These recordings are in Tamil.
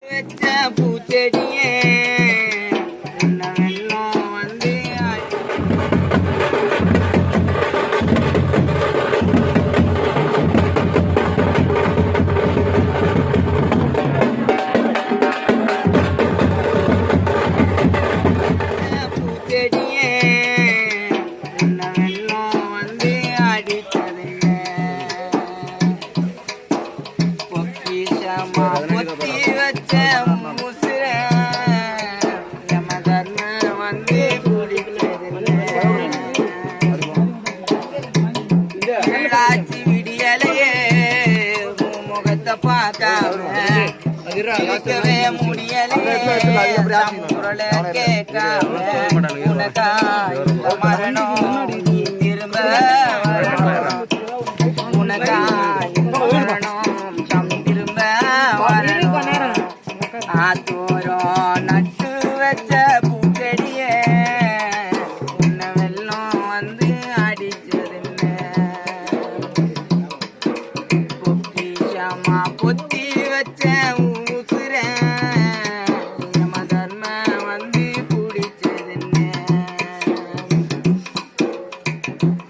வச்ச பூச்செடியே என்ன வெள்ளம் வந்து பூச்செடியே என்ன வெள்ளம் வந்து அடித்ததுங்க பொக்கிஷமா பொத்தி வச்ச முசுர நம்ம தர்ம வந்து குடிக்கிறாச்சி விடியலையே முகத்தை பார்க்காம இருக்கவே முடியலையே குரலை கேட்காம உனக்கா இந்த மரணம் நீ திரும்ப வரணும் உனக்கா இந்த மரணம் தம் திரும்ப வரணும் ஆத்தோரம் நட்டு வச்ச பூச்செடியே உன்னை வெள்ளம் வந்து அடிச்சதுன்னு பொக்கிஷமா பொத்தி வச்ச ஊசுர நம்ம தர்ம வந்து குடிச்சதுன்னு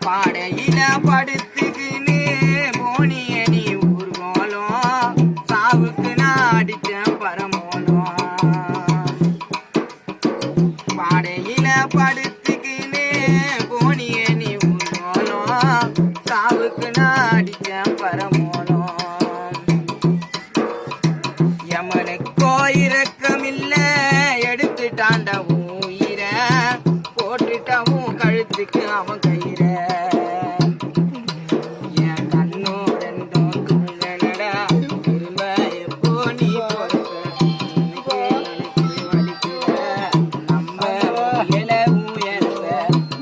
பாடையில படுத்துக்குன்னு போனியடி ஊர்வலம் சாவுக்கு நான் அடிச்சேன் பரமோலம் பாடையில படுத்துக்குன்னு போனியடி ஊர்வலம் சாவுக்கு நான் அடிச்சேன் பரமோலம் யமனுக்கோ இரக்கமில்ல எடுத்துட்டாண்ட உயிர போட்டுட்டவும் கழுத்துக்கு அவன் கயிற என் கண்ணோ ரெண்டும் குள்ளனடா திரும்ப எப்போ நீ பொறுக்க வலிக்கிற நம்ம உயல உயர்ந்த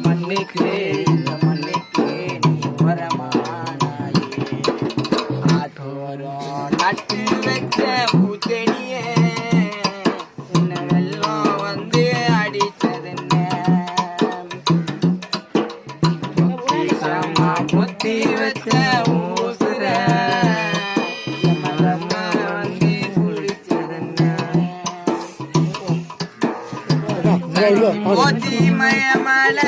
மண்ணுக்கு இந்த மண்ணுக்கு நீ வரமானாயே ஆத்தோரம் நட்டு வச்ச பூச்செடியே உன்னை வெள்ளம் வந்து அடிச்சதுன்னு பொக்கிஷமா பொத்தி வச்ச ஊசுர நம்ம வந்து குளிச்சதுன்னு போச்சி மயமல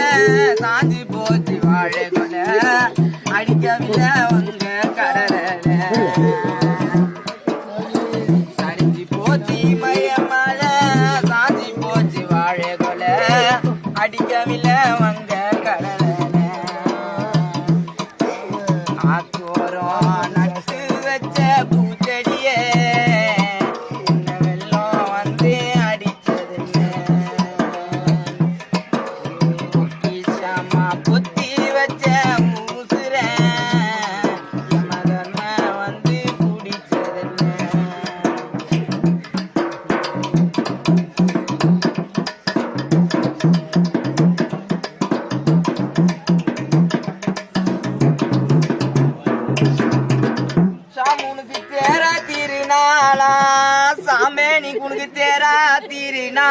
சாஞ்சி போச்சு வாழை கொலை அடிக்கவில்லை உங்க கடல சரிஞ்சு போச்சு மயமல சாஞ்சி போச்சு வாழை கொலை அடிக்கவில்லை உங்க கடல ஆத்தோரம் நட்டு வச்ச பூச்செடியே உன்னை வெள்ளம் வந்து அடிச்சதுன்னு பொக்கிஷமா பொத்தி வச்ச ஊசுர நம்ம தர்ம வந்து குடிச்சதுன்னு சாமுனுக்கு தேரா திருநாளா சாமே நீ குனுக்கு தேரா திருநாள்